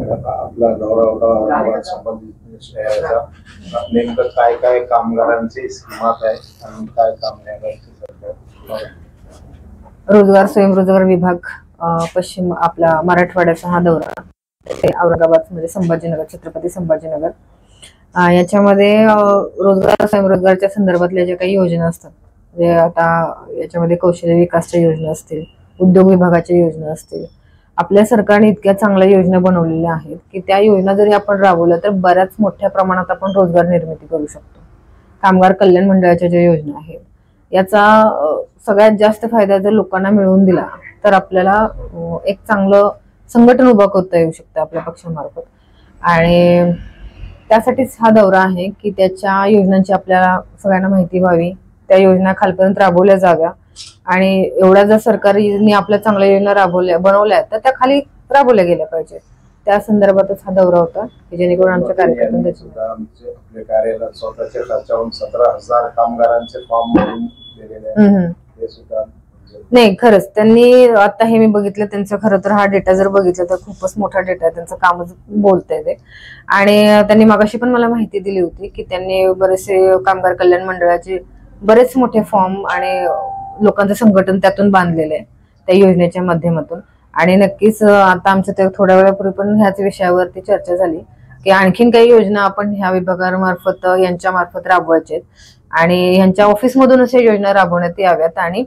आपला दौरा होता औरंगाबाद संबंधित शहराचा, नेमकं काय काय कामगारांची स्कीमात आहे आणि काय काम नाही? रोजगार स्वयंरोजगार विभाग पश्चिम आपला मराठवाड्याचा हा दौरा औरंगाबाद मध्ये संभाजीनगर, छत्रपती संभाजीनगर याच्यामध्ये रोजगार स्वयंरोजगारच्या संदर्भातल्या ज्या काही योजना असतात, म्हणजे आता याच्यामध्ये कौशल्य विकासच्या योजना असतील, उद्योग विभागाच्या योजना असतील, आपल्या सरकारने इतक्या चांगल्या योजना बनवलेल्या आहेत की त्या योजना जरी आपण राबवल्या तर बऱ्याच मोठ्या प्रमाणात आपण रोजगार निर्मिती करू शकतो. कामगार कल्याण मंडळाच्या ज्या योजना आहेत याचा सगळ्यात जास्त फायदा जर लोकांना मिळवून दिला तर आपल्याला एक चांगलं संघटन उभं करता येऊ शकतं आपल्या पक्षामार्फत. आणि त्यासाठीच हा दौरा आहे की त्याच्या योजनांची आपल्याला सगळ्यांना माहिती व्हावी, त्या योजना खालपर्यंत राबवल्या जाव्या आणि एवढ्या जर सरकारने आपल्या चांगल्या योजना बनवल्या तर त्या खाली राबवल्या गेल्या पाहिजेत. त्या संदर्भातच हा दौरा होता की जेणेकरून आमच्या कार्यकर्त्यांना आपल्या कार्यालयात स्वतःच्या खर्चावरून 17,000 कामगारांचे फॉर्म भरून दिलेले ते सुद्धा नाही. खरंच त्यांनी आता हे मी बघितलं, त्यांचं खरं तर हा डेटा जर बघितला तर खूपच मोठा डेटा आहे, त्यांचं कामच बोलतंय ते. आणि त्यांनी मागाशी पण मला माहिती दिली होती की त्यांनी बरेचसे कामगार कल्याण मंडळाचे बरेच मोठे फॉर्म आणि लोकांचं संघटन त्यातून बांधलेलं आहे त्या योजनेच्या माध्यमातून. आणि नक्कीच आता आमच्या त्या थोड्या वेळापूर्वी पण ह्याच विषयावरती चर्चा झाली की आणखीन काही योजना आपण ह्या विभागामार्फत यांच्या मार्फत राबवायच्या आहेत आणि ह्यांच्या ऑफिसमधूनच या योजना राबवण्यात याव्यात आणि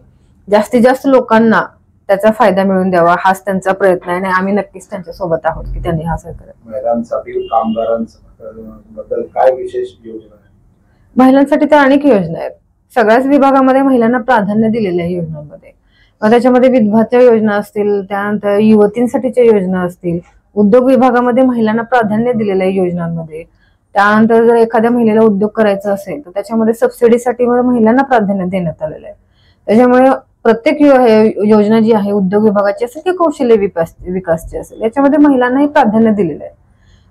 जास्तीत जास्त लोकांना त्याचा फायदा मिळवून द्यावा, हाच त्यांचा प्रयत्न आहे. आणि आम्ही नक्कीच त्यांच्या सोबत आहोत की त्यांनी हा सहकार्य. महिलांसाठी कामगारांबद्दल काय विशेष योजना आहे? महिलांसाठी तर अनेक योजना आहेत. सगळ्याच विभागामध्ये महिलांना प्राधान्य दिलेल्या योजनांमध्ये. त्याच्यामध्ये विधवाच्या योजना असतील, त्यानंतर युवतींसाठीच्या योजना असतील, उद्योग विभागामध्ये महिलांना प्राधान्य दिलेल्या योजनांमध्ये. त्यानंतर जर एखाद्या महिलेला उद्योग करायचा असेल तर त्याच्यामध्ये सबसिडीसाठी महिलांना प्राधान्य देण्यात आलेलं आहे. त्याच्यामुळे प्रत्येक योजना जी आहे उद्योग विभागाची असेल किंवा कौशल्य विकासची असेल याच्यामध्ये महिलांनाही प्राधान्य दिलेलं आहे.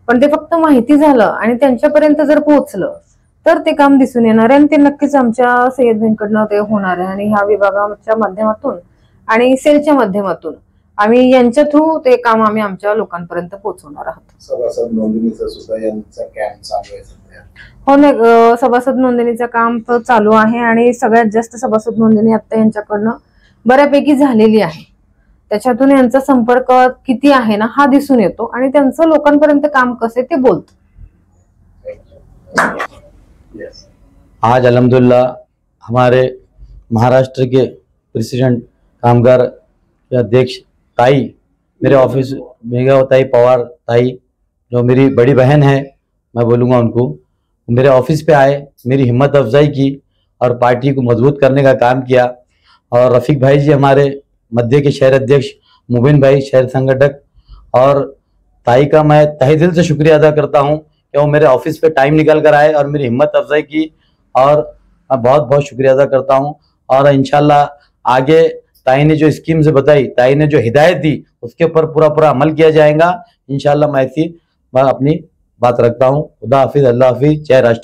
पण ते फक्त माहिती झालं आणि त्यांच्यापर्यंत जर पोहोचलं तर ते काम दिसून येणार आहे आणि ते नक्कीच आमच्या सय्यद बँकडनं ते होणार आहे. आणि ह्या विभागाच्या माध्यमातून आणि सेलच्या माध्यमातून आम्ही यांच्या थ्रू ते काम आम्ही आमच्या लोकांपर्यंत पोहोचवणार आहोत. सभासद नोंदणीचा सुद्धा यांचा कॅम्प चालू आहे सध्या. हो ना, सभासद नोंदणीचा काम चालू आहे आणि सगळ्यात जास्त सभासद नोंदणी आता यांच्याकडनं बऱ्यापैकी झालेली आहे. त्याच्यातून यांचा संपर्क किती आहे ना हा दिसून येतो आणि त्यांचं लोकांपर्यंत काम कसे ते बोलतं. आज अल्हम्दुलिल्लाह हमारे महाराष्ट्र के प्रेसिडेंट कामगार के अध्यक्ष ताई, मेरे ऑफिस मेघावताई पवार ताई, जो मेरी बड़ी बहन है, मैं बोलूँगा उनको, मेरे ऑफिस पे आए, मेरी हिम्मत अफजाई की और पार्टी को मजबूत करने का काम किया. और रफीक भाई जी हमारे मध्य के शहर अध्यक्ष, मुबिन भाई शहर संगठक, और ताई का मैं तहे दिल से शुक्रिया अदा करता हूँ कि वो मेरे ऑफिस पे टाइम निकल कर आए और मेरी हिम्मत अफजाई की, और मैं बहुत बहुत शुक्रिया अदा करता हूँ. और इंशाल्लाह आगे ताई ने जो स्कीम्स बताई, ताई ने जो हिदायत दी, उसके ऊपर पूरा अमल किया जाएगा इंशाल्लाह. मैं अपनी बात रखता हूँ. खुदा हाफिज, अल्लाह हाफिज, जय राष्ट्र.